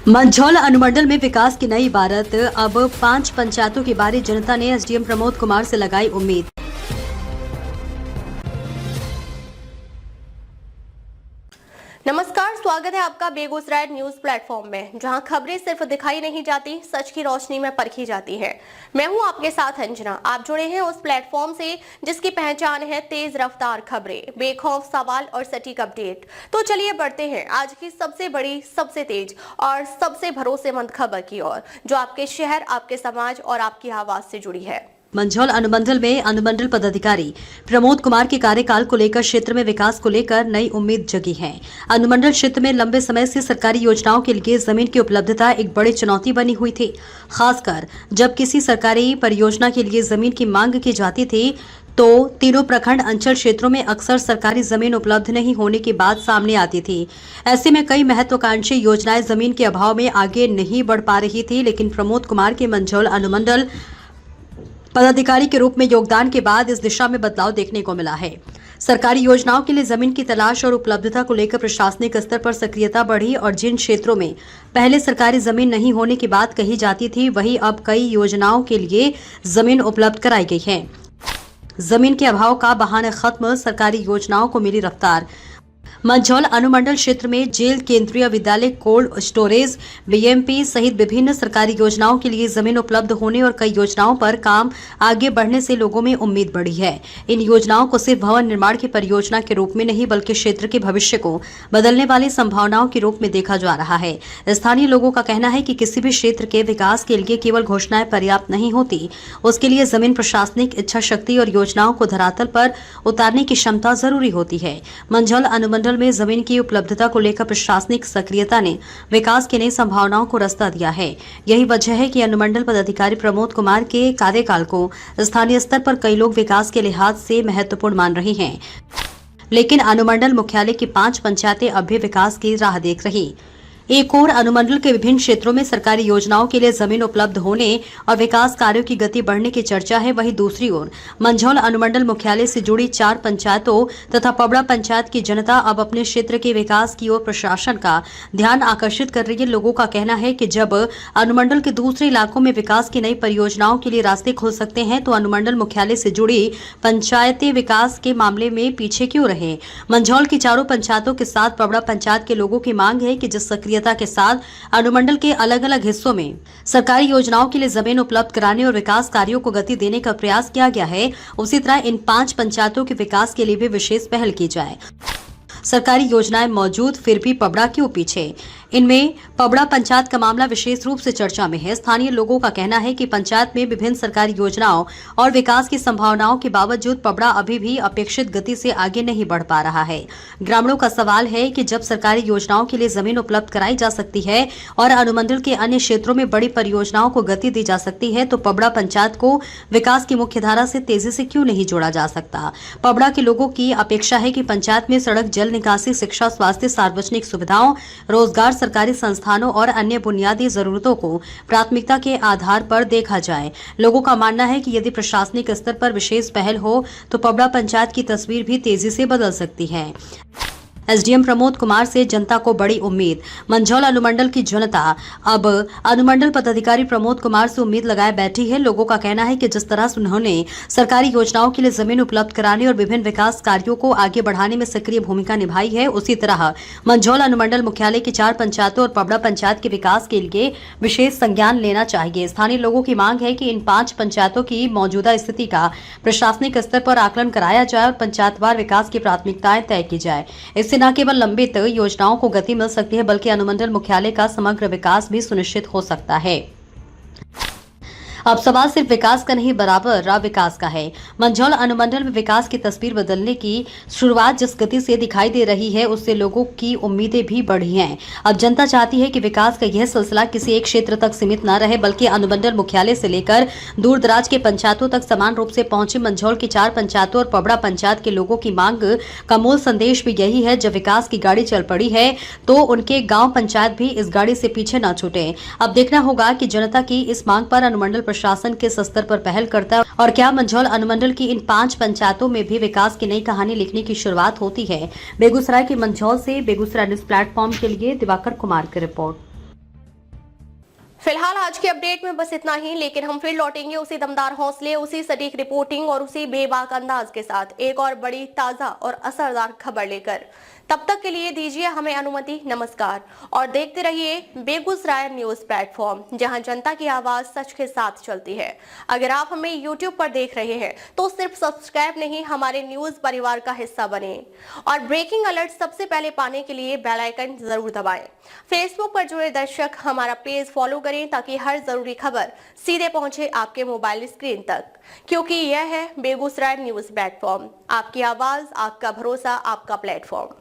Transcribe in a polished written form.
मंझौल अनुमंडल में विकास की नई इबारत। अब 5 पंचायतों के बारे जनता ने एसडीएम प्रमोद कुमार से लगाई उम्मीद। नमस्कार, स्वागत है आपका बेगूसराय न्यूज प्लेटफॉर्म में, जहां खबरें सिर्फ दिखाई नहीं जाती, सच की रोशनी में परखी जाती हैं। मैं हूं आपके साथ अंजना। आप जुड़े हैं उस प्लेटफॉर्म से जिसकी पहचान है तेज रफ्तार खबरें, बेखौफ सवाल और सटीक अपडेट। तो चलिए बढ़ते हैं आज की सबसे बड़ी, सबसे तेज और सबसे भरोसेमंद खबर की ओर, जो आपके शहर, आपके समाज और आपकी आवाज से जुड़ी है। मंझौल अनुमंडल में अनुमंडल पदाधिकारी प्रमोद कुमार के कार्यकाल को लेकर क्षेत्र में विकास को लेकर नई उम्मीद जगी है। अनुमंडल क्षेत्र में लंबे समय से सरकारी योजनाओं के लिए जमीन की उपलब्धता एक बड़ी चुनौती बनी हुई थी। खासकर जब किसी सरकारी परियोजना के लिए जमीन की मांग की जाती थी तो तीनों प्रखंड अंचल क्षेत्रों में अक्सर सरकारी जमीन उपलब्ध नहीं होने की बात सामने आती थी। ऐसे में कई महत्वाकांक्षी योजनाएं जमीन के अभाव में आगे नहीं बढ़ पा रही थी, लेकिन प्रमोद कुमार के मंझौल अनुमंडल पदाधिकारी के रूप में योगदान के बाद इस दिशा में बदलाव देखने को मिला है। सरकारी योजनाओं के लिए जमीन की तलाश और उपलब्धता को लेकर प्रशासनिक स्तर पर सक्रियता बढ़ी और जिन क्षेत्रों में पहले सरकारी जमीन नहीं होने की बात कही जाती थी, वहीं अब कई योजनाओं के लिए जमीन उपलब्ध कराई गई है। जमीन के अभाव का बहाना खत्म, सरकारी योजनाओं को मिली रफ्तार। मंझौल अनुमंडल क्षेत्र में जेल, केंद्रीय विद्यालय, कोल्ड स्टोरेज, बीएमपी सहित विभिन्न सरकारी योजनाओं के लिए जमीन उपलब्ध होने और कई योजनाओं पर काम आगे बढ़ने से लोगों में उम्मीद बढ़ी है। इन योजनाओं को सिर्फ भवन निर्माण की परियोजना के रूप में नहीं, बल्कि क्षेत्र के भविष्य को बदलने वाली संभावनाओं के रूप में देखा जा रहा है। स्थानीय लोगों का कहना है कि किसी भी क्षेत्र के विकास के लिए केवल घोषणाएं पर्याप्त नहीं होती, उसके लिए जमीन, प्रशासनिक इच्छा शक्ति और योजनाओं को धरातल पर उतारने की क्षमता जरूरी होती है। मंझौल अनुमंडल में जमीन की उपलब्धता को लेकर प्रशासनिक सक्रियता ने विकास की नई संभावनाओं को रास्ता दिया है। यही वजह है कि अनुमंडल पदाधिकारी प्रमोद कुमार के कार्यकाल को स्थानीय स्तर पर कई लोग विकास के लिहाज से महत्वपूर्ण मान रहे हैं, लेकिन अनुमंडल मुख्यालय की 5 पंचायतें अब भी विकास की राह देख रही। एक ओर अनुमंडल के विभिन्न क्षेत्रों में सरकारी योजनाओं के लिए जमीन उपलब्ध होने और विकास कार्यों की गति बढ़ने की चर्चा है, वहीं दूसरी ओर मंझौल अनुमंडल मुख्यालय से जुड़ी 4 पंचायतों तथा पबड़ा पंचायत की जनता अब अपने क्षेत्र के विकास की ओर प्रशासन का ध्यान आकर्षित कर रही है। लोगों का कहना है कि जब अनुमंडल के दूसरे इलाकों में विकास की नई परियोजनाओं के लिए रास्ते खुल सकते हैं, तो अनुमंडल मुख्यालय से जुड़ी पंचायतें विकास के मामले में पीछे क्यों रहे। मंझौल की 4 पंचायतों के साथ पबड़ा पंचायत के लोगों की मांग है कि जिस सक्रिय के साथ अनुमंडल के अलग अलग हिस्सों में सरकारी योजनाओं के लिए जमीन उपलब्ध कराने और विकास कार्यों को गति देने का प्रयास किया गया है, उसी तरह इन 5 पंचायतों के विकास के लिए भी विशेष पहल की जाए। सरकारी योजनाएं मौजूद, फिर भी पबड़ा क्यों पीछे? इनमें पबड़ा पंचायत का मामला विशेष रूप से चर्चा में है। स्थानीय लोगों का कहना है कि पंचायत में विभिन्न सरकारी योजनाओं और विकास की संभावनाओं के बावजूद पबड़ा अभी भी अपेक्षित गति से आगे नहीं बढ़ पा रहा है। ग्रामीणों का सवाल है कि जब सरकारी योजनाओं के लिए जमीन उपलब्ध कराई जा सकती है और अनुमंडल के अन्य क्षेत्रों में बड़ी परियोजनाओं को गति दी जा सकती है, तो पबड़ा पंचायत को विकास की मुख्यधारा से तेजी से क्यों नहीं जोड़ा जा सकता? पबड़ा के लोगों की अपेक्षा है कि पंचायत में सड़क, जल निकासी, शिक्षा, स्वास्थ्य, सार्वजनिक सुविधाओं, रोजगार, सरकारी संस्थानों और अन्य बुनियादी जरूरतों को प्राथमिकता के आधार पर देखा जाए। लोगों का मानना है कि यदि प्रशासनिक स्तर पर विशेष पहल हो तो पबड़ा पंचायत की तस्वीर भी तेजी से बदल सकती है। एसडीएम प्रमोद कुमार से जनता को बड़ी उम्मीद। मंझौल अनुमंडल की जनता अब अनुमंडल पदाधिकारी प्रमोद कुमार से उम्मीद लगाए बैठी है। लोगों का कहना है कि जिस तरह से उन्होंने सरकारी योजनाओं के लिए जमीन उपलब्ध कराने और विभिन्न विकास कार्यों को आगे बढ़ाने में सक्रिय भूमिका निभाई है, उसी तरह मंझौल अनुमंडल मुख्यालय की 4 पंचायतों और पबड़ा पंचायत के विकास के लिए विशेष संज्ञान लेना चाहिए। स्थानीय लोगों की मांग है कि इन 5 पंचायतों की मौजूदा स्थिति का प्रशासनिक स्तर पर आकलन कराया जाए और पंचायतवार विकास की प्राथमिकताएं तय की जाए। इससे न केवल लंबित योजनाओं को गति मिल सकती है, बल्कि अनुमंडल मुख्यालय का समग्र विकास भी सुनिश्चित हो सकता है। अब सवाल सिर्फ विकास का नहीं, बराबर विकास का है। मंझौल अनुमंडल में विकास की तस्वीर बदलने की शुरुआत जिस गति से दिखाई दे रही है, उससे लोगों की उम्मीदें भी बढ़ी हैं। अब जनता चाहती है कि विकास का यह सिलसिला किसी एक क्षेत्र तक सीमित न रहे, बल्कि अनुमंडल मुख्यालय से लेकर दूर दराज के पंचायतों तक समान रूप से पहुंचे। मंझौल की 4 पंचायतों और पबड़ा पंचायत के लोगों की मांग का मूल संदेश भी यही है। जब विकास की गाड़ी चल पड़ी है तो उनके गाँव पंचायत भी इस गाड़ी से पीछे न छूटे। अब देखना होगा कि जनता की इस मांग पर अनुमंडल प्रशासन किस स्तर पर पहल करता है और क्या मंझौल अनुमंडल की इन 5 पंचायतों में भी विकास की नई कहानी लिखने की शुरुआत होती है। बेगूसराय के मंझौल से बेगूसराय न्यूज प्लेटफॉर्म के लिए दिवाकर कुमार की रिपोर्ट। फिलहाल आज के अपडेट में बस इतना ही, लेकिन हम फिर लौटेंगे उसी दमदार हौसले, उसी सटीक रिपोर्टिंग और उसी बेबाक अंदाज के साथ एक और बड़ी ताजा और असरदार खबर लेकर। तब तक के लिए दीजिए हमें अनुमति। नमस्कार और देखते रहिए बेगूसराय न्यूज प्लेटफॉर्म, जहां जनता की आवाज सच के साथ चलती है। अगर आप हमें YouTube पर देख रहे हैं तो सिर्फ सब्सक्राइब नहीं, हमारे न्यूज परिवार का हिस्सा बने और ब्रेकिंग अलर्ट सबसे पहले पाने के लिए बेल आइकन जरूर दबाएं। फेसबुक पर जुड़े दर्शक हमारा पेज फॉलो करें ताकि हर जरूरी खबर सीधे पहुंचे आपके मोबाइल स्क्रीन तक, क्योंकि यह है बेगूसराय न्यूज प्लेटफॉर्म, आपकी आवाज, आपका भरोसा, आपका प्लेटफॉर्म।